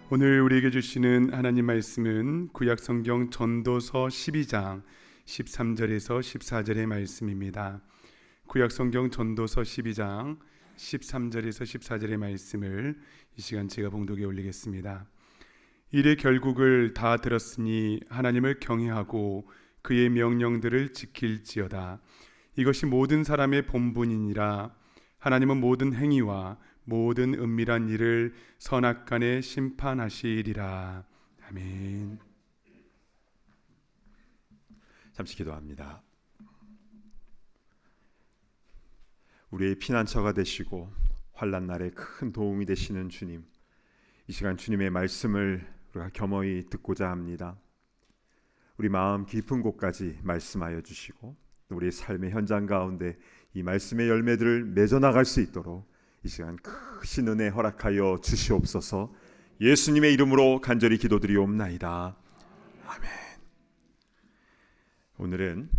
오늘 우리에게 주시는 하나님 말씀은 구약성경 전도서 12장 13절에서 14절의 말씀입니다. 구약성경 전도서 12장 13절에서 14절의 말씀을 이 시간 제가 봉독에 올리겠습니다. 일의 결국을 다 들었으니 하나님을 경외하고 그의 명령들을 지킬지어다. 이것이 모든 사람의 본분이니라. 하나님은 모든 행위와 모든 은밀한 일을 선악간에 심판하시리라. 아멘. 잠시 기도합니다. 우리의 피난처가 되시고 환난 날에 큰 도움이 되시는 주님, 이 시간 주님의 말씀을 우리가 겸허히 듣고자 합니다. 우리 마음 깊은 곳까지 말씀하여 주시고 우리의 삶의 현장 가운데 이 말씀의 열매들을 맺어 나갈 수 있도록 이 시간 크신 은혜 허락하여 주시옵소서. 예수님의 이름으로 간절히 기도드리옵나이다. 아멘. 오늘은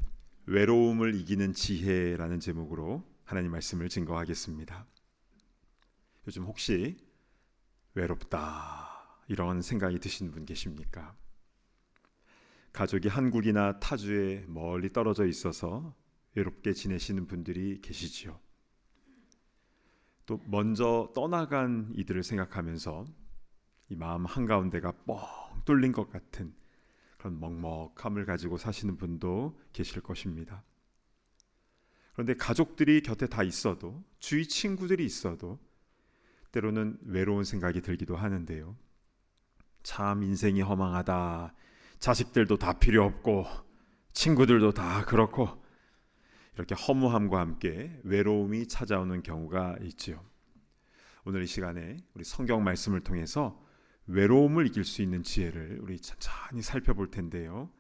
외로움을 이기는 지혜라는 제목으로 하나님 말씀을 증거하겠습니다. 요즘 혹시 외롭다 이런 생각이 드시는 분 계십니까? 가족이 한국이나 타주에 멀리 떨어져 있어서 외롭게 지내시는 분들이 계시지요. 또 먼저 떠나간 이들을 생각하면서 이 마음 한가운데가 뻥 뚫린 것 같은 그런 먹먹함을 가지고 사시는 분도 계실 것입니다. 그런데 가족들이 곁에 다 있어도, 주위 친구들이 있어도 때로는 외로운 생각이 들기도 하는데요. 참 인생이 허망하다. 자식들도 다 필요 없고 친구들도 다 그렇고, 이렇게 허무함과 함께 외로움이 찾아오는 경우가 있지요. 오늘 이 시간에 우리 성경 말씀을 통해서 외로움을 이길 수 있는 지혜를 우리 천천히 살펴볼 텐데요.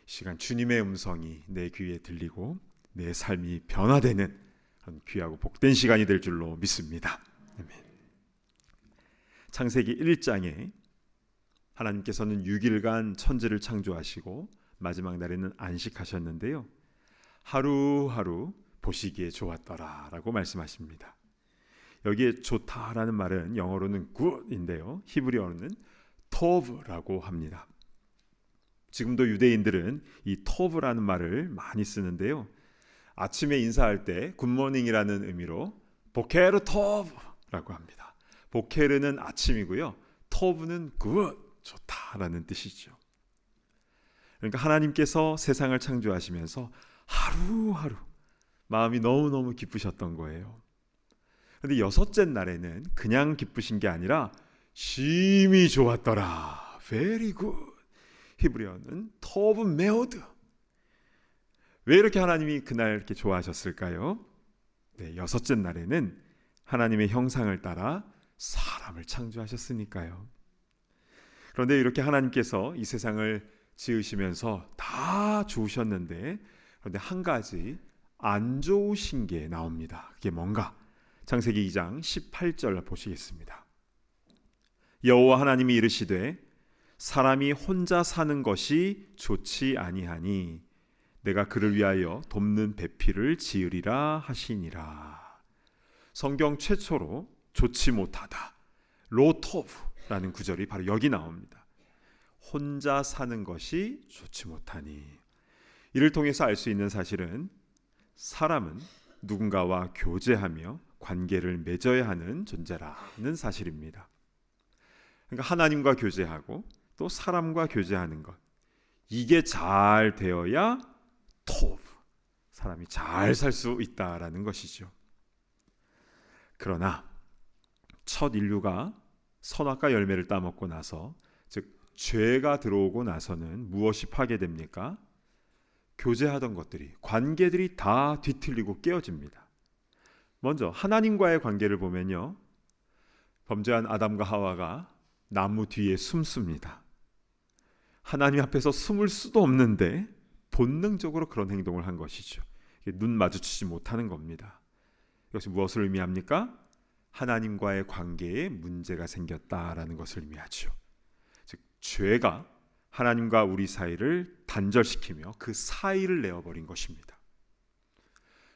이 시간 주님의 음성이 내 귀에 들리고 내 삶이 변화되는 그런 귀하고 복된 시간이 될 줄로 믿습니다. 아멘. 창세기 1장에 하나님께서는 6일간 천지를 창조하시고 마지막 날에는 안식하셨는데요. 하루하루 보시기에 좋았더라 라고 말씀하십니다. 여기에 좋다라는 말은 영어로는 good인데요, 히브리어로는 tov라고 합니다. 지금도 유대인들은 이 tov라는 말을 많이 쓰는데요, 아침에 인사할 때 굿모닝이라는 의미로 보케르 tov라고 합니다. 보케르는 아침이고요, tov는 good, 좋다라는 뜻이죠. 그러니까 하나님께서 세상을 창조하시면서 하루하루 마음이 너무너무 기쁘셨던 거예요. 그런데 여섯째 날에는 그냥 기쁘신 게 아니라 심히 좋았더라. Very good. 히브리어는 토브 메오드. 왜 이렇게 하나님이 그날 이렇게 좋아하셨을까요? 네, 여섯째 날에는 하나님의 형상을 따라 사람을 창조하셨으니까요. 그런데 이렇게 하나님께서 이 세상을 지으시면서 다 좋으셨는데, 그런데 한 가지 안 좋으신 게 나옵니다. 그게 뭔가? 창세기 2장 18절 보시겠습니다. 여호와 하나님이 이르시되 사람이 혼자 사는 것이 좋지 아니하니 내가 그를 위하여 돕는 배필을 지으리라 하시니라. 성경 최초로 좋지 못하다, 로토브라는 구절이 바로 여기 나옵니다. 혼자 사는 것이 좋지 못하니. 이를 통해서 알 수 있는 사실은 사람은 누군가와 교제하며 관계를 맺어야 하는 존재라는 사실입니다. 그러니까 하나님과 교제하고 또 사람과 교제하는 것, 이게 잘 되어야 토브, 사람이 잘 살 수 있다라는 것이죠. 그러나 첫 인류가 선악과 열매를 따먹고 나서, 즉 죄가 들어오고 나서는 무엇이 파괴됩니까? 교제하던 것들이, 관계들이 다 뒤틀리고 깨어집니다. 먼저 하나님과의 관계를 보면요, 범죄한 아담과 하와가 나무 뒤에 숨습니다. 하나님 앞에서 숨을 수도 없는데 본능적으로 그런 행동을 한 것이죠. 눈 마주치지 못하는 겁니다. 이것이 무엇을 의미합니까? 하나님과의 관계에 문제가 생겼다라는 것을 의미하죠. 즉 죄가 하나님과 우리 사이를 단절시키며 그 사이를 내어버린 것입니다.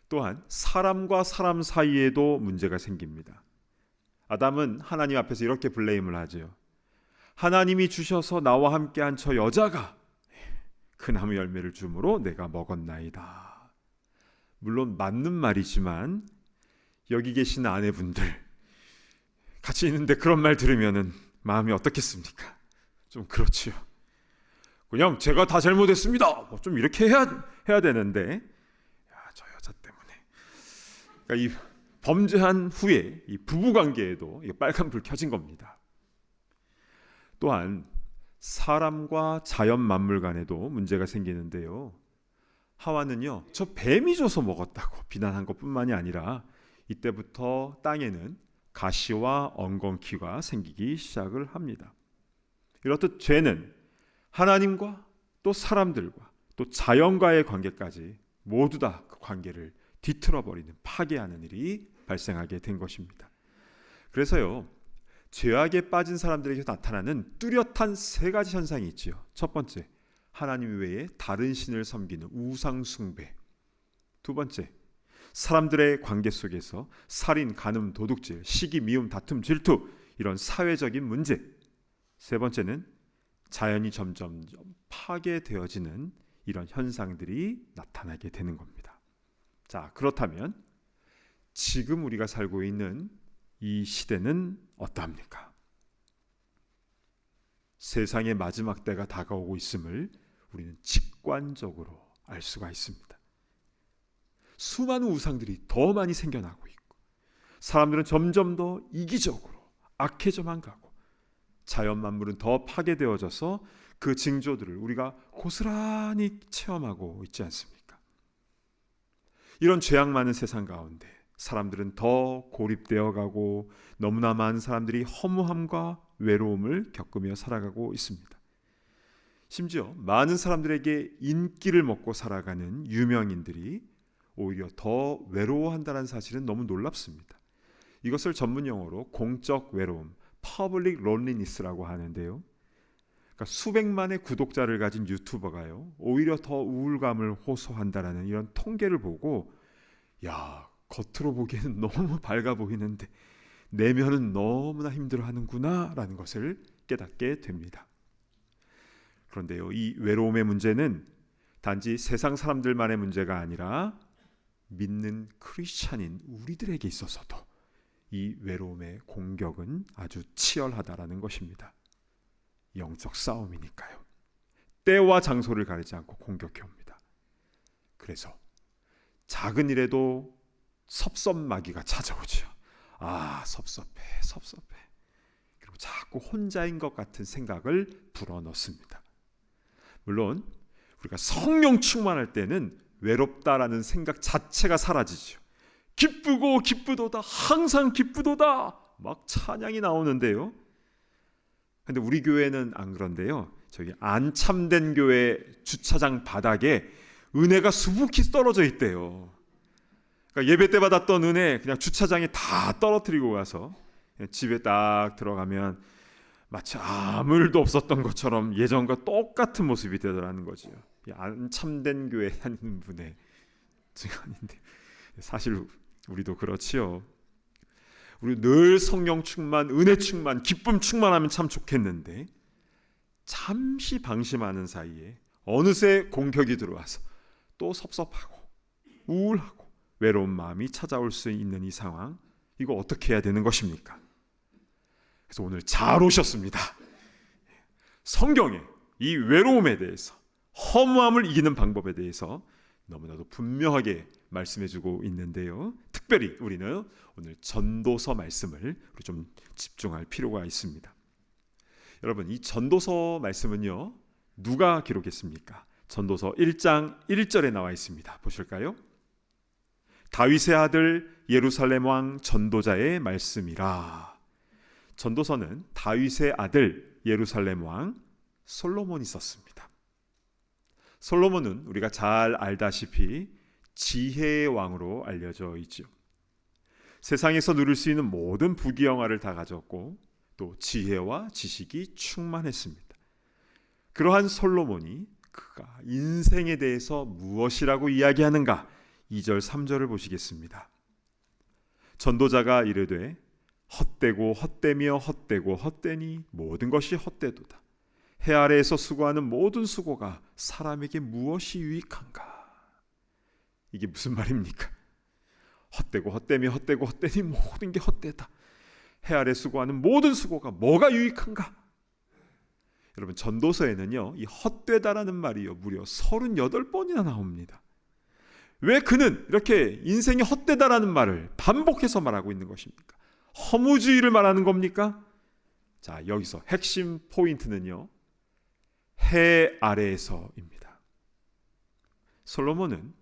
또한 사람과 사람 사이에도 문제가 생깁니다. 아담은 하나님 앞에서 이렇게 블레임을 하죠. 하나님이 주셔서 나와 함께한 저 여자가 그 나무 열매를 주므로 내가 먹었나이다. 물론 맞는 말이지만 여기 계신 아내분들 같이 있는데 그런 말 들으면은 마음이 어떻겠습니까? 좀 그렇지요. 그냥 제가 다 잘못했습니다. 뭐 좀 이렇게 해야 되는데, 저 여자 때문에. 그러니까 이 범죄한 후에 이 부부 관계에도 빨간불 켜진 겁니다. 또한 사람과 자연 만물 간에도 문제가 생기는데요. 하와는요, 저 뱀이 줘서 먹었다고 비난한 것뿐만이 아니라 이때부터 땅에는 가시와 엉겅퀴가 생기기 시작을 합니다. 이렇듯 죄는 하나님과 또 사람들과 또 자연과의 관계까지 모두 다 그 관계를 뒤틀어버리는, 파괴하는 일이 발생하게 된 것입니다. 그래서요, 죄악에 빠진 사람들에게 나타나는 뚜렷한 세 가지 현상이 있지요. 첫 번째, 하나님 외에 다른 신을 섬기는 우상 숭배. 두 번째, 사람들의 관계 속에서 살인, 간음, 도둑질, 시기, 미움, 다툼, 질투, 이런 사회적인 문제. 세 번째는 자연이 점점 파괴되어지는 이런 현상들이 나타나게 되는 겁니다. 자, 그렇다면 지금 우리가 살고 있는 이 시대는 어떠합니까? 세상의 마지막 때가 다가오고 있음을 우리는 직관적으로 알 수가 있습니다. 수많은 우상들이 더 많이 생겨나고 있고, 사람들은 점점 더 이기적으로 악해져만 가고, 자연 만물은 더 파괴되어져서 그 징조들을 우리가 고스란히 체험하고 있지 않습니까? 이런 죄악 많은 세상 가운데 사람들은 더 고립되어 가고, 너무나 많은 사람들이 허무함과 외로움을 겪으며 살아가고 있습니다. 심지어 많은 사람들에게 인기를 먹고 살아가는 유명인들이 오히려 더 외로워한다는 사실은 너무 놀랍습니다. 이것을 전문 용어로 공적 외로움, 퍼블릭 론리니스라고 하는데요. 그러니까 수백만의 구독자를 가진 유튜버가요, 오히려 더 우울감을 호소한다라는 이런 통계를 보고, 야, 겉으로 보기에는 너무 밝아 보이는데 내면은 너무나 힘들어하는구나 라는 것을 깨닫게 됩니다. 그런데요, 이 외로움의 문제는 단지 세상 사람들만의 문제가 아니라 믿는 크리스찬인 우리들에게 있어서도 이 외로움의 공격은 아주 치열하다라는 것입니다. 영적 싸움이니까요. 때와 장소를 가리지 않고 공격해 옵니다. 그래서 작은 일에도 섭섭마귀가 찾아오죠. 아, 섭섭해. 그리고 자꾸 혼자인 것 같은 생각을 불어넣습니다. 물론 우리가 성령 충만할 때는 외롭다라는 생각 자체가 사라지죠. 기쁘고 기쁘도다, 항상 기쁘도다, 막 찬양이 나오는데요. 근데 우리 교회는 안 그런데요. 저기 안참된 교회 주차장 바닥에 은혜가 수북히 떨어져 있대요. 그러니까 예배 때 받았던 은혜 그냥 주차장에 다 떨어뜨리고 가서 집에 딱 들어가면 마치 아무 일도 없었던 것처럼 예전과 똑같은 모습이 되더라는 거죠. 안참된 교회 다니는 분의 증언인데, 사실 우리도 그렇지요. 우리 늘 성령 충만, 은혜 충만, 기쁨 충만하면 참 좋겠는데, 잠시 방심하는 사이에 어느새 공격이 들어와서 또 섭섭하고 우울하고 외로운 마음이 찾아올 수 있는 이 상황, 이거 어떻게 해야 되는 것입니까? 그래서 오늘 잘 오셨습니다. 성경에 이 외로움에 대해서, 허무함을 이기는 방법에 대해서 너무나도 분명하게 말씀해주고 있는데요. 특별히 우리는 오늘 전도서 말씀을 좀 집중할 필요가 있습니다. 여러분, 이 전도서 말씀은요, 누가 기록했습니까? 전도서 1장 1절에 나와 있습니다. 보실까요? 다윗의 아들 예루살렘 왕 전도자의 말씀이라. 전도서는 다윗의 아들 예루살렘 왕 솔로몬이 썼습니다. 솔로몬은 우리가 잘 알다시피 지혜의 왕으로 알려져 있죠. 세상에서 누릴 수 있는 모든 부귀영화를 다 가졌고 또 지혜와 지식이 충만했습니다. 그러한 솔로몬이 그가 인생에 대해서 무엇이라고 이야기하는가, 2절 3절을 보시겠습니다. 전도자가 이르되 헛되고 헛되며 헛되고 헛되니 모든 것이 헛되도다. 해 아래에서 수고하는 모든 수고가 사람에게 무엇이 유익한가? 이게 무슨 말입니까? 헛되고 헛되며 헛되고 헛되니 모든 게 헛되다. 해 아래 수고하는 모든 수고가 뭐가 유익한가? 여러분, 전도서에는요, 이 헛되다라는 말이요 무려 38번이나 나옵니다. 왜 그는 이렇게 인생이 헛되다라는 말을 반복해서 말하고 있는 것입니까? 허무주의를 말하는 겁니까? 자, 여기서 핵심 포인트는요, 해 아래에서입니다. 솔로몬은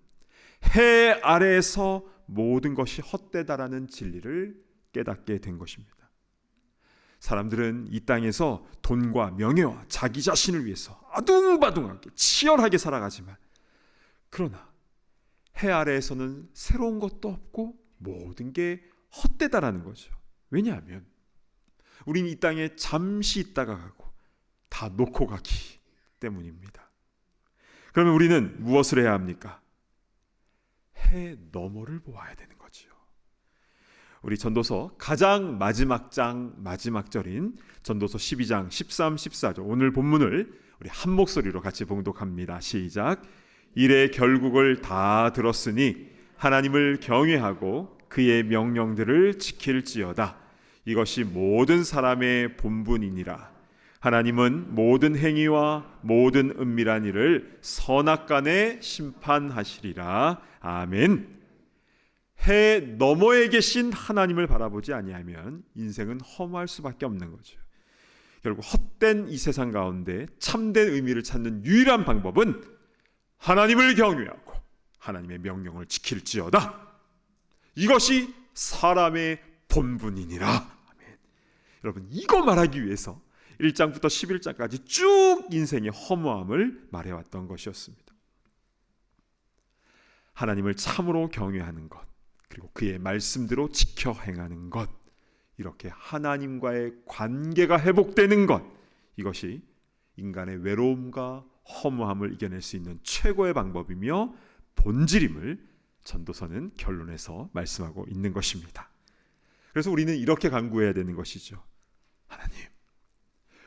해 아래에서 모든 것이 헛되다라는 진리를 깨닫게 된 것입니다. 사람들은 이 땅에서 돈과 명예와 자기 자신을 위해서 아둥바둥하게 치열하게 살아가지만, 그러나 해 아래에서는 새로운 것도 없고 모든 게 헛되다라는 거죠. 왜냐하면 우리는 이 땅에 잠시 있다가 가고 다 놓고 가기 때문입니다. 그러면 우리는 무엇을 해야 합니까? 해 너머를 보아야 되는 거죠. 우리 전도서 가장 마지막 장 마지막 절인 전도서 12장 13, 14절, 오늘 본문을 우리 한 목소리로 같이 봉독합니다. 시작. 이래 결국을 다 들었으니 하나님을 경외하고 그의 명령들을 지킬지어다. 이것이 모든 사람의 본분이니라. 하나님은 모든 행위와 모든 은밀한 일을 선악간에 심판하시리라. 아멘. 해 너머에 계신 하나님을 바라보지 아니하면 인생은 허무할 수밖에 없는 거죠. 결국 헛된 이 세상 가운데 참된 의미를 찾는 유일한 방법은 하나님을 경외하고 하나님의 명령을 지킬지어다. 이것이 사람의 본분이니라. 아멘. 여러분, 이거 말하기 위해서 1장부터 11장까지 쭉 인생의 허무함을 말해왔던 것이었습니다. 하나님을 참으로 경외하는 것, 그리고 그의 말씀대로 지켜 행하는 것, 이렇게 하나님과의 관계가 회복되는 것, 이것이 인간의 외로움과 허무함을 이겨낼 수 있는 최고의 방법이며 본질임을 전도서는 결론에서 말씀하고 있는 것입니다. 그래서 우리는 이렇게 간구해야 되는 것이죠. 하나님,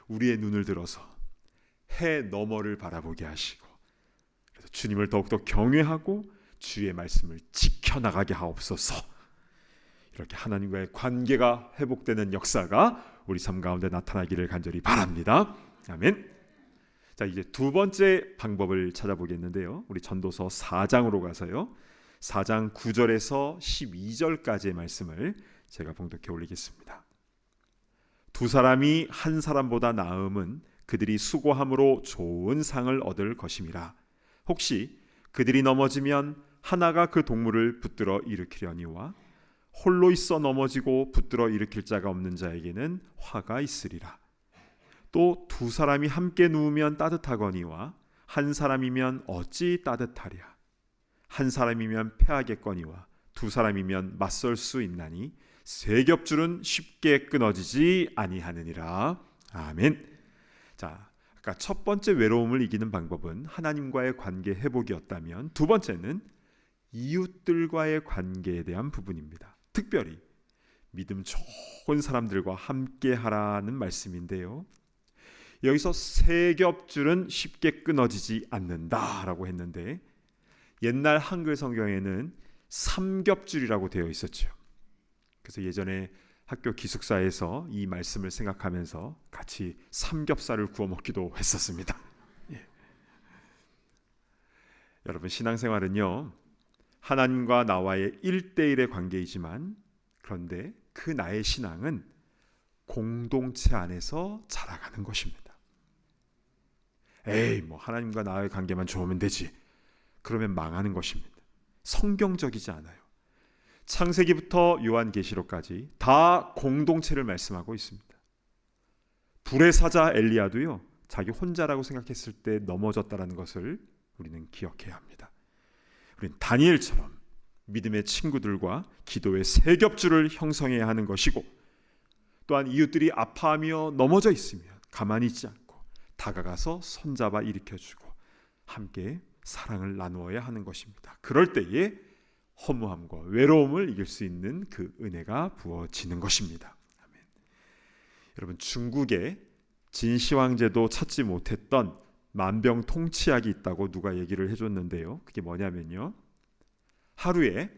우리의 눈을 들어서 해 너머를 바라보게 하시고, 그래서 주님을 더욱더 경외하고 주의 말씀을 지켜나가게 하옵소서. 이렇게 하나님과의 관계가 회복되는 역사가 우리 삶 가운데 나타나기를 간절히 바랍니다. 아멘. 자, 이제 두 번째 방법을 찾아보겠는데요, 우리 전도서 4장으로 가서요, 4장 9절에서 12절까지의 말씀을 제가 봉독해 올리겠습니다. 두 사람이 한 사람보다 나음은 그들이 수고함으로 좋은 상을 얻을 것임이라. 혹시 그들이 넘어지면 하나가 그 동물을 붙들어 일으키려니와 홀로 있어 넘어지고 붙들어 일으킬 자가 없는 자에게는 화가 있으리라. 또 두 사람이 함께 누우면 따뜻하거니와 한 사람이면 어찌 따뜻하랴. 한 사람이면 패하겠거니와 두 사람이면 맞설 수 있나니 세 겹줄은 쉽게 끊어지지 아니하느니라. 아멘. 자, 아까 첫 번째 외로움을 이기는 방법은 하나님과의 관계 회복이었다면, 두 번째는 이웃들과의 관계에 대한 부분입니다. 특별히 믿음 좋은 사람들과 함께 하라는 말씀인데요, 여기서 세 겹줄은 쉽게 끊어지지 않는다라고 했는데, 옛날 한글 성경에는 3겹줄이라고 되어 있었죠. 그래서 예전에 학교 기숙사에서 이 말씀을 생각하면서 같이 삼겹살을 구워 먹기도 했었습니다. 예. 여러분, 신앙생활은요, 하나님과 나와의 1대1의 관계이지만, 그런데 그 나의 신앙은 공동체 안에서 자라가는 것입니다. 에이, 뭐 하나님과 나의 관계만 좋으면 되지, 그러면 망하는 것입니다. 성경적이지 않아요. 창세기부터 요한계시록까지 다 공동체를 말씀하고 있습니다. 불의 사자 엘리야도요, 자기 혼자라고 생각했을 때 넘어졌다는 것을 우리는 기억해야 합니다. 우리는 다니엘처럼 믿음의 친구들과 기도의 세 겹줄을 형성해야 하는 것이고, 또한 이웃들이 아파하며 넘어져 있으면 가만히 있지 않고 다가가서 손잡아 일으켜주고 함께 사랑을 나누어야 하는 것입니다. 그럴 때에 허무함과 외로움을 이길 수 있는 그 은혜가 부어지는 것입니다. 여러분, 중국에 진시황제도 찾지 못했던 만병통치약이 있다고 누가 얘기를 해줬는데요. 그게 뭐냐면요, 하루에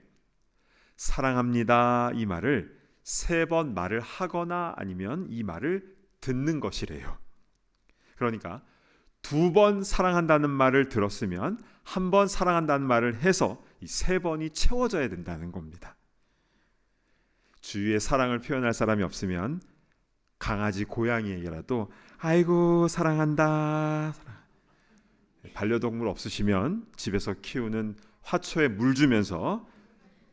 사랑합니다 이 말을 3번 말을 하거나 아니면 이 말을 듣는 것이래요. 그러니까 2번 사랑한다는 말을 들었으면 1번 사랑한다는 말을 해서 이 3번이 채워져야 된다는 겁니다. 주위에 사랑을 표현할 사람이 없으면 강아지, 고양이에게라도 아이고 사랑한다. 반려동물 없으시면 집에서 키우는 화초에 물 주면서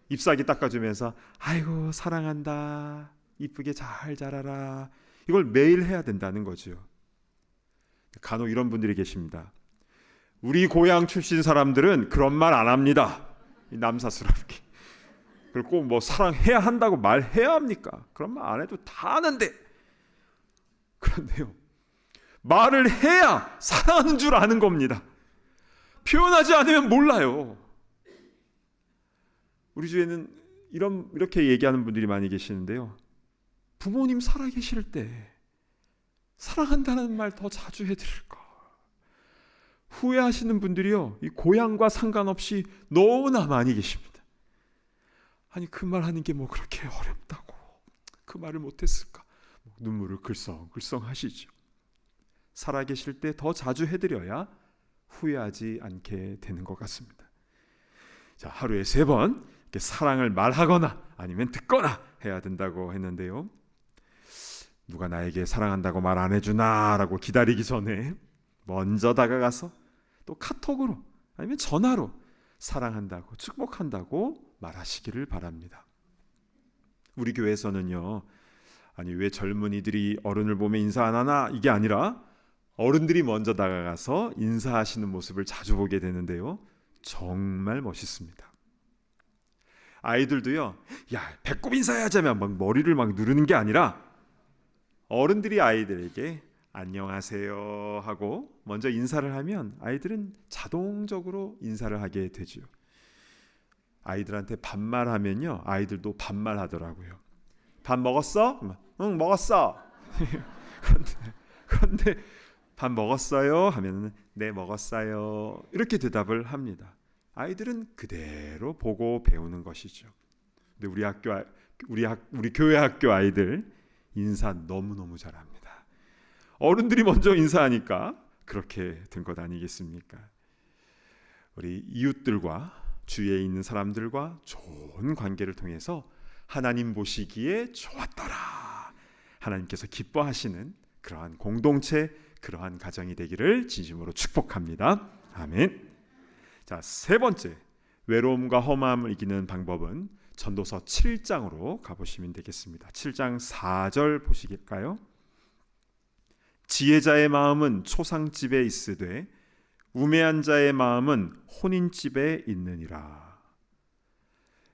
잎사귀 닦아주면서 아이고 사랑한다, 이쁘게 잘 자라라, 이걸 매일 해야 된다는 거죠. 간혹 이런 분들이 계십니다. 우리 고향 출신 사람들은 그런 말 안 합니다. 남사스럽게. 그리고 꼭 뭐 사랑해야 한다고 말해야 합니까? 그런 말 안 해도 다 아는데. 그런데요, 말을 해야 사랑하는 줄 아는 겁니다. 표현하지 않으면 몰라요. 우리 주에는 이렇게 얘기하는 분들이 많이 계시는데요. 부모님 살아계실 때 사랑한다는 말 더 자주 해드릴까? 후회하시는 분들이요, 이 고향과 상관없이 너무나 많이 계십니다. 아니, 그 말 하는 게 뭐 그렇게 어렵다고 그 말을 못했을까? 눈물을 글썽글썽 하시죠. 살아계실 때 더 자주 해드려야 후회하지 않게 되는 것 같습니다. 자, 하루에 3번 이렇게 사랑을 말하거나 아니면 듣거나 해야 된다고 했는데요. 누가 나에게 사랑한다고 말 안 해주나 라고 기다리기 전에 먼저 다가가서 또 카톡으로 아니면 전화로 사랑한다고, 축복한다고 말하시기를 바랍니다. 우리 교회에서는요, 아니 왜 젊은이들이 어른을 보면 인사 안 하나, 이게 아니라 어른들이 먼저 다가가서 인사하시는 모습을 자주 보게 되는데요, 정말 멋있습니다. 아이들도요, 야 배꼽 인사해야자면 막 머리를 막 누르는 게 아니라 어른들이 아이들에게 안녕하세요 하고 먼저 인사를 하면 아이들은 자동적으로 인사를 하게 되죠. 아이들한테 반말하면요, 아이들도 반말하더라고요. 밥 먹었어? 응, 먹었어. 그런데 밥 먹었어요? 하면 네, 먹었어요. 이렇게 대답을 합니다. 아이들은 그대로 보고 배우는 것이죠. 근데 우리 교회 학교 아이들 인사 너무너무 잘합니다. 어른들이 먼저 인사하니까 그렇게 된 것 아니겠습니까? 우리 이웃들과 주위에 있는 사람들과 좋은 관계를 통해서 하나님 보시기에 좋았더라, 하나님께서 기뻐하시는 그러한 공동체, 그러한 가정이 되기를 진심으로 축복합니다. 아멘. 자, 3번째, 외로움과 허무함을 이기는 방법은 전도서 7장으로 가보시면 되겠습니다. 7장 4절 보시겠까요? 지혜자의 마음은 초상집에 있으되 우매한 자의 마음은 혼인집에 있느니라.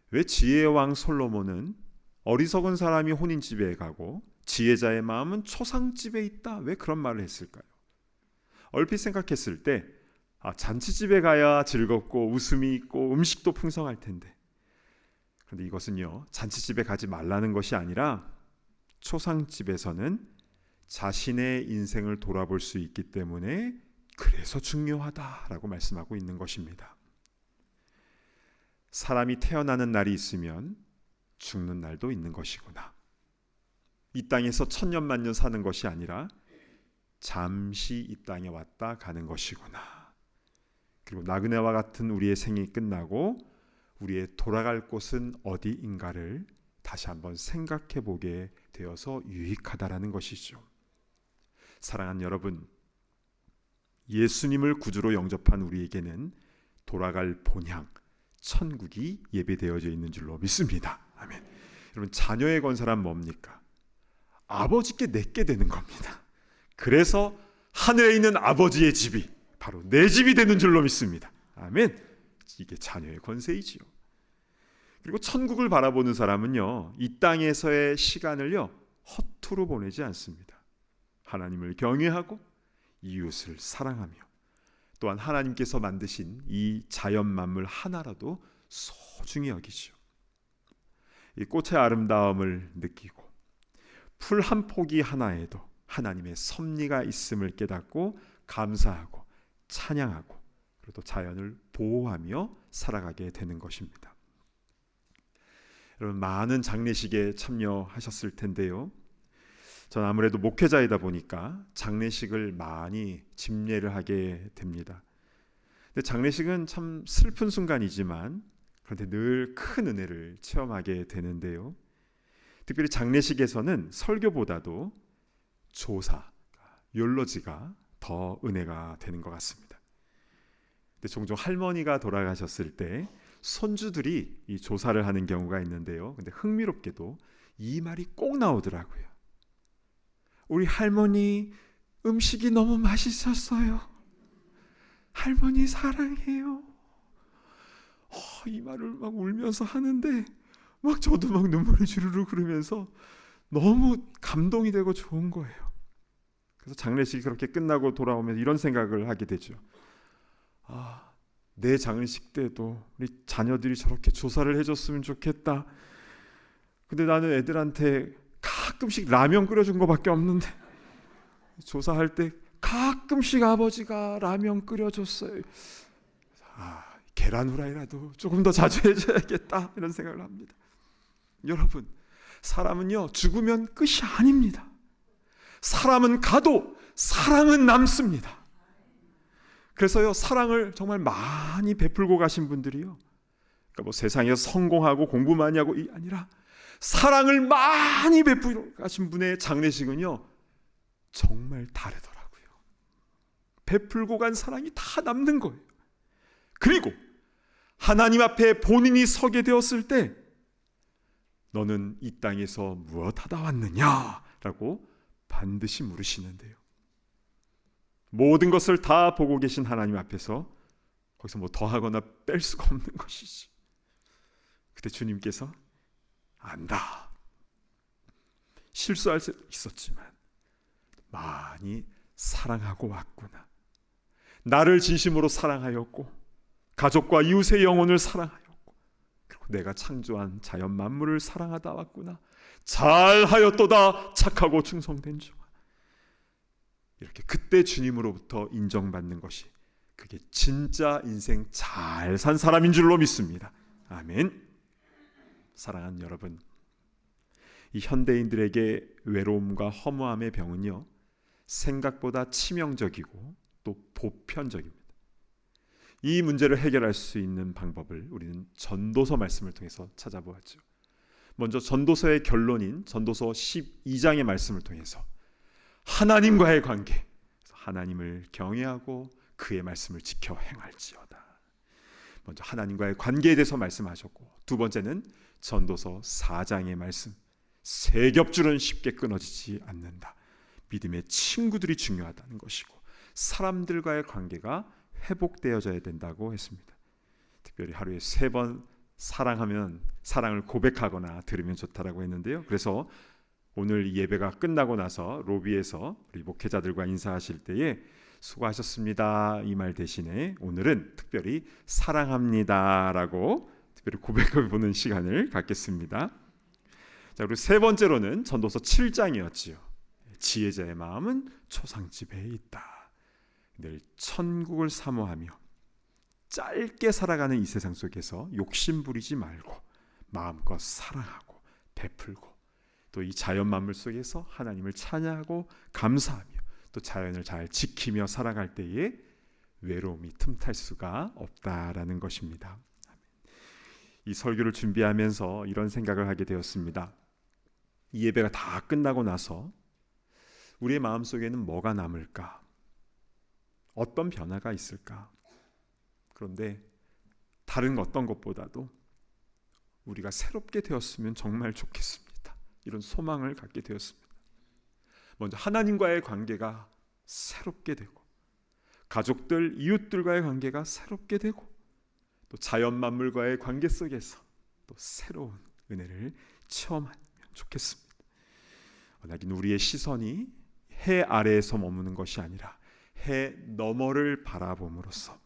왜 지혜의 왕 솔로몬은 어리석은 사람이 혼인집에 가고 지혜자의 마음은 초상집에 있다, 왜 그런 말을 했을까요? 얼핏 생각했을 때 잔치집에 가야 즐겁고 웃음이 있고 음식도 풍성할 텐데, 그런데 이것은요, 잔치집에 가지 말라는 것이 아니라 초상집에서는 자신의 인생을 돌아볼 수 있기 때문에 그래서 중요하다라고 말씀하고 있는 것입니다. 사람이 태어나는 날이 있으면 죽는 날도 있는 것이구나. 이 땅에서 천년만년 사는 것이 아니라 잠시 이 땅에 왔다 가는 것이구나. 그리고 나그네와 같은 우리의 생이 끝나고 우리의 돌아갈 곳은 어디인가를 다시 한번 생각해 보게 되어서 유익하다라는 것이죠. 사랑하는 여러분, 예수님을 구주로 영접한 우리에게는 돌아갈 본향, 천국이 예비되어져 있는 줄로 믿습니다. 아멘. 여러분, 자녀의 건설은 뭡니까? 아버지께 내게 되는 겁니다. 그래서 하늘에 있는 아버지의 집이 바로 내 집이 되는 줄로 믿습니다. 아멘. 이게 자녀의 권세이지요. 그리고 천국을 바라보는 사람은요, 이 땅에서의 시간을요 허투루 보내지 않습니다. 하나님을 경외하고 이웃을 사랑하며 또한 하나님께서 만드신 이 자연 만물 하나라도 소중히 여기죠. 이 꽃의 아름다움을 느끼고 풀 한 포기 하나에도 하나님의 섭리가 있음을 깨닫고 감사하고 찬양하고 그리고 또 자연을 보호하며 살아가게 되는 것입니다. 여러분, 많은 장례식에 참여하셨을 텐데요. 전 아무래도 목회자이다 보니까 장례식을 많이 집례를 하게 됩니다. 근데 장례식은 참 슬픈 순간이지만 그런데 늘 큰 은혜를 체험하게 되는데요. 특별히 장례식에서는 설교보다도 조사, 욜로지가 더 은혜가 되는 것 같습니다. 근데 종종 할머니가 돌아가셨을 때 손주들이 이 조사를 하는 경우가 있는데요. 근데 흥미롭게도 이 말이 꼭 나오더라고요. 우리 할머니 음식이 너무 맛있었어요. 할머니 사랑해요. 이 말을 막 울면서 하는데 막 저도 막 눈물이 주르륵 흐르면서 너무 감동이 되고 좋은 거예요. 그래서 장례식이 그렇게 끝나고 돌아오면 이런 생각을 하게 되죠. 내 장례식 때도 우리 자녀들이 저렇게 조사를 해줬으면 좋겠다. 근데 나는 애들한테 가끔씩 라면 끓여준 거밖에 없는데 조사할 때 가끔씩 아버지가 라면 끓여줬어요. 계란 후라이라도 조금 더 자주 해줘야겠다 이런 생각을 합니다. 여러분, 사람은요 죽으면 끝이 아닙니다. 사람은 가도 사랑은 남습니다. 그래서요 사랑을 정말 많이 베풀고 가신 분들이요, 그러니까 뭐 세상에서 성공하고 공부 많이 하고 이 아니라 사랑을 많이 베풀고 가신 분의 장례식은요 정말 다르더라고요. 베풀고 간 사랑이 다 남는 거예요. 그리고 하나님 앞에 본인이 서게 되었을 때 너는 이 땅에서 무엇하다 왔느냐라고 반드시 물으시는데요. 모든 것을 다 보고 계신 하나님 앞에서 거기서 뭐 더하거나 뺄 수가 없는 것이지. 그때 주님께서 안다. 실수할 수 있었지만 많이 사랑하고 왔구나. 나를 진심으로 사랑하였고 가족과 이웃의 영혼을 사랑하였고 그리고 내가 창조한 자연 만물을 사랑하다 왔구나. 잘하였도다 착하고 충성된 종. 이렇게 그때 주님으로부터 인정받는 것이 그게 진짜 인생 잘 산 사람인 줄로 믿습니다. 아멘. 사랑하는 여러분, 이 현대인들에게 외로움과 허무함의 병은요 생각보다 치명적이고 또 보편적입니다. 이 문제를 해결할 수 있는 방법을 우리는 전도서 말씀을 통해서 찾아보았죠. 먼저 전도서의 결론인 전도서 12장의 말씀을 통해서 하나님과의 관계, 하나님을 경외하고 그의 말씀을 지켜 행할지어다. 먼저 하나님과의 관계에 대해서 말씀하셨고, 두 번째는 전도서 4장의 말씀, 세 겹줄은 쉽게 끊어지지 않는다. 믿음의 친구들이 중요하다는 것이고 사람들과의 관계가 회복되어져야 된다고 했습니다. 특별히 하루에 3번 사랑하면 사랑을 고백하거나 들으면 좋다라고 했는데요. 그래서 오늘 이 예배가 끝나고 나서 로비에서 우리 목회자들과 인사하실 때에 수고하셨습니다 이 말 대신에 오늘은 특별히 사랑합니다라고 특별히 고백해 보는 시간을 갖겠습니다. 자, 그리고 세 번째로는 전도서 7장이었지요. 지혜자의 마음은 초상집에 있다. 늘 천국을 사모하며 짧게 살아가는 이 세상 속에서 욕심 부리지 말고 마음껏 사랑하고 베풀고 또 이 자연 만물 속에서 하나님을 찬양하고 감사하며 또 자연을 잘 지키며 살아갈 때에 외로움이 틈탈 수가 없다라는 것입니다. 이 설교를 준비하면서 이런 생각을 하게 되었습니다. 이 예배가 다 끝나고 나서 우리의 마음속에는 뭐가 남을까? 어떤 변화가 있을까? 그런데 다른 어떤 것보다도 우리가 새롭게 되었으면 정말 좋겠습니다. 이런 소망을 갖게 되었습니다. 먼저 하나님과의 관계가 새롭게 되고 가족들, 이웃들과의 관계가 새롭게 되고 또 자연 만물과의 관계 속에서 또 새로운 은혜를 체험하면 좋겠습니다. 워낙 우리의 시선이 해 아래에서 머무는 것이 아니라 해 너머를 바라봄으로써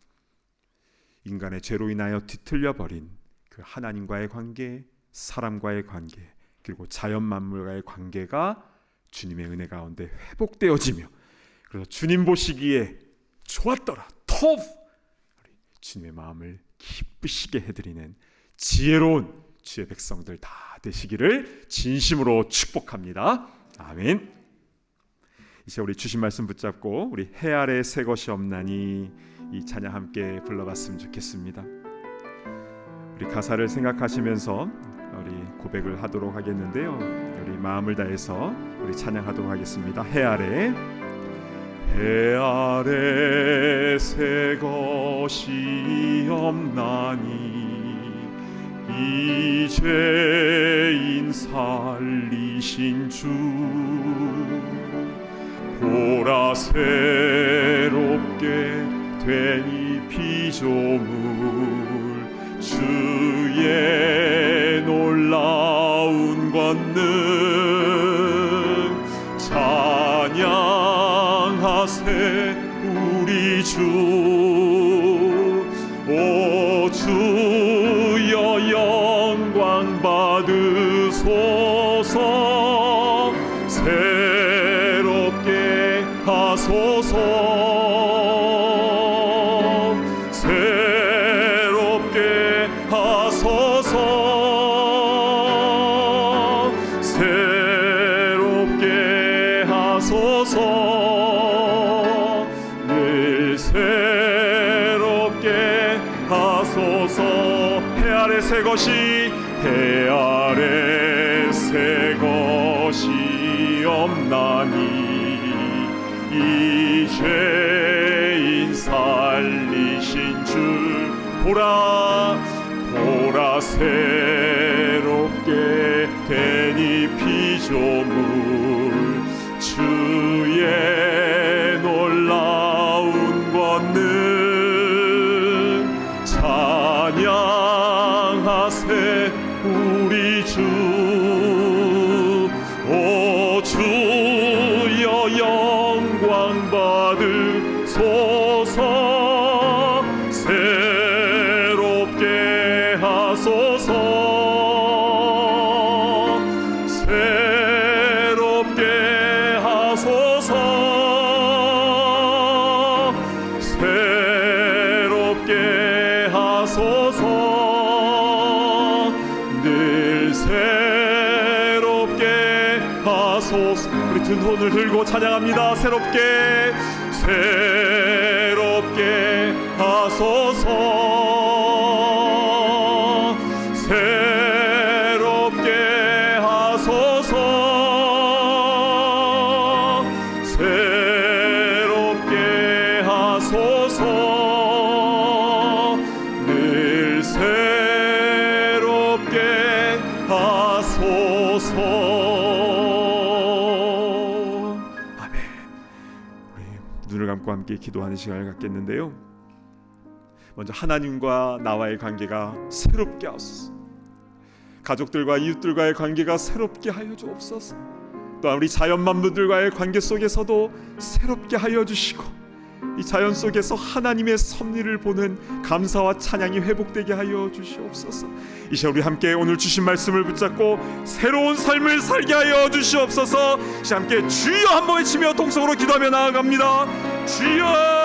인간의 죄로 인하여 뒤틀려 버린 그 하나님과의 관계, 사람과의 관계, 그리고 자연 만물과의 관계가 주님의 은혜 가운데 회복되어지며, 그래서 주님 보시기에 좋았더라, 톱, 주님의 마음을 기쁘시게 해드리는 지혜로운 주의 백성들 다 되시기를 진심으로 축복합니다. 아멘. 이제 우리 주신 말씀 붙잡고 우리 해 아래 새 것이 없나니 이 찬양 함께 불러봤으면 좋겠습니다. 우리 가사를 생각하시면서 우리 고백을 하도록 하겠는데요, 우리 마음을 다해서 우리 찬양하도록 하겠습니다. 해 아래 새 것이 없나니 이 죄인 살리신 주 보라 새롭게 된 이 피조물 주의 놀라운 권능 찬양하세 우리 주. 오 주여 영광 받으소서 새롭게 하소서 새롭게 하소서 새롭게 하소서 늘 새롭게 하소서. 해 아래 새 것이 해 아래 새 것이 없나니 이 죄인 살리신 주 보라 새롭게 된 이 피조물 주의 놀라운 권능 찬양하세 우리 주. 오 주여 영광 받으소서 새롭게 하소서 새롭게 하소서 새롭게 하소서 늘 새롭게 하소서. 우리 든 손을 들고 찬양합니다. 새롭게 하소서 새롭게 하소서 새롭게 하소서 늘 새롭게 하소서. 눈을 감고 함께 기도하는 시간을 갖겠는데요, 먼저 하나님과 나와의 관계가 새롭게 하소서. 가족들과 이웃들과의 관계가 새롭게 하여 주옵소서. 또한 우리 자연 만물들과의 관계 속에서도 새롭게 하여 주시고, 이 자연 속에서 하나님의 섭리를 보는 감사와 찬양이 회복되게 하여 주시옵소서. 이제 우리 함께 오늘 주신 말씀을 붙잡고 새로운 삶을 살게 하여 주시옵소서. 이제 함께 주여 한번 외치며 동성으로 기도하며 나아갑니다. 주여.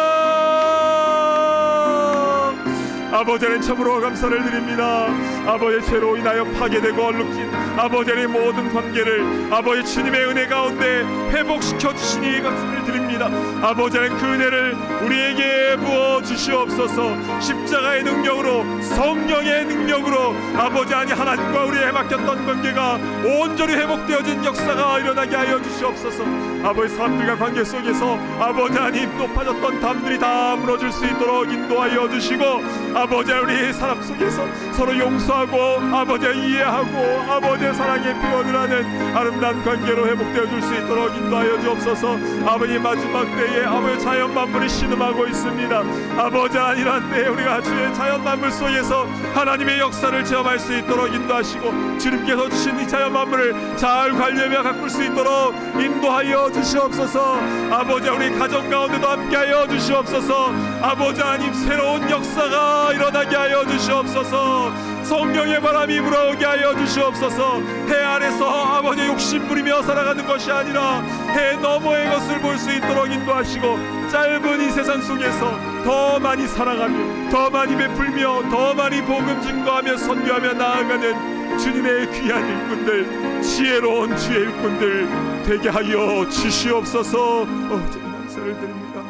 아버지 하나님 참으로 감사를 드립니다. 아버지의 죄로 인하여 파괴되고 얼룩진 아버지의 모든 관계를 아버지 주님의 은혜 가운데 회복시켜 주시니 감사를 드립니다. 아버지 하나님 그 은혜를 우리에게 부어 주시옵소서. 십자가의 능력으로 성령의 능력으로 아버지 하나님 하나님과 우리의 막혔던 관계가 온전히 회복되어진 역사가 일어나게 하여 주시옵소서. 아버지 사람들과 관계 속에서 아버지 하나님 높아졌던 담들이 다 무너질 수 있도록 인도하여 주시고, 아버지 우리 사람 속에서 서로 용서하고 아버지 이해하고 아버지의 사랑의 표현을 하는 아름다운 관계로 회복되어 줄 수 있도록 인도하여 주옵소서. 아버지 마지막 때에 아버지 자연 만물이 신음하고 있습니다. 아버지 이러한 때에 우리가 주의 자연 만물 속에서 하나님의 역사를 체험할 수 있도록 인도하시고, 주님께서 주신 이 자연 만물을 잘 관리하며 가꿀 수 있도록 인도하여 주시옵소서. 아버지 우리 가정 가운데도 함께하여 주시옵소서. 아버지 하나님 새로운 역사가 일어나게 하여 주시옵소서. 성령의 바람이 불어오게 하여 주시옵소서. 해 아래서 아버지 욕심 욕심 부리며 살아가는 것이 아니라 해 너머의 것을 볼 수 있도록 인도하시고, 짧은 이 세상 속에서 더 많이 살아가며 더 많이 베풀며 더 많이 복음 증거하며 선교하며 나아가는 주님의 귀한 일꾼들, 지혜로운 주의 일꾼들 되게 하여 주시옵소서. 제가 감사를 드립니다.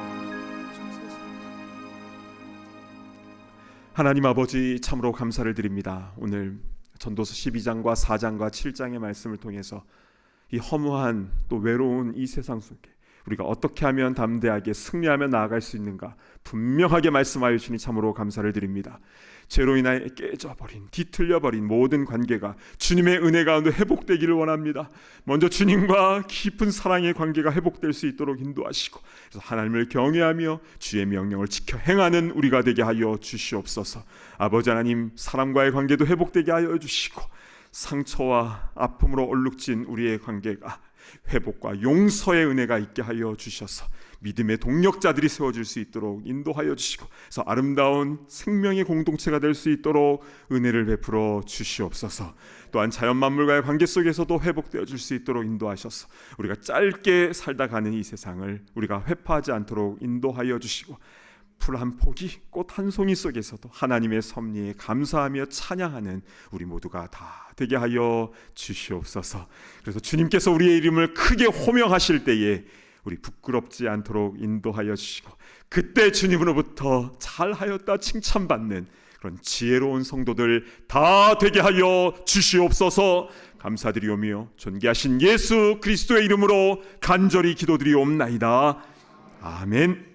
하나님 아버지, 참으로 감사를 드립니다. 오늘 전도서 12장과 4장과 7장의 말씀을 통해서 이 허무한 또 외로운 이 세상 속에 우리가 어떻게 하면 담대하게 승리하며 나아갈 수 있는가 분명하게 말씀하여 주시니 참으로 감사를 드립니다. 죄로 인하여 깨져버린, 뒤틀려버린 모든 관계가 주님의 은혜 가운데 회복되기를 원합니다. 먼저 주님과 깊은 사랑의 관계가 회복될 수 있도록 인도하시고, 그래서 하나님을 경외하며 주의 명령을 지켜 행하는 우리가 되게 하여 주시옵소서. 아버지 하나님, 사람과의 관계도 회복되게 하여 주시고, 상처와 아픔으로 얼룩진 우리의 관계가 회복과 용서의 은혜가 있게 하여 주셔서 믿음의 동력자들이 세워질 수 있도록 인도하여 주시고, 그래서 아름다운 생명의 공동체가 될 수 있도록 은혜를 베풀어 주시옵소서. 또한 자연 만물과의 관계 속에서도 회복되어 줄 수 있도록 인도하셔서 우리가 짧게 살다 가는 이 세상을 우리가 회파하지 않도록 인도하여 주시고, 풀 한 포기, 꽃 한 송이 속에서도 하나님의 섭리에 감사하며 찬양하는 우리 모두가 다 되게 하여 주시옵소서. 그래서 주님께서 우리의 이름을 크게 호명하실 때에 우리 부끄럽지 않도록 인도하여 주시고, 그때 주님으로부터 잘하였다 칭찬받는 그런 지혜로운 성도들 다 되게 하여 주시옵소서. 감사드리오며 존귀하신 예수 그리스도의 이름으로 간절히 기도드리옵나이다. 아멘.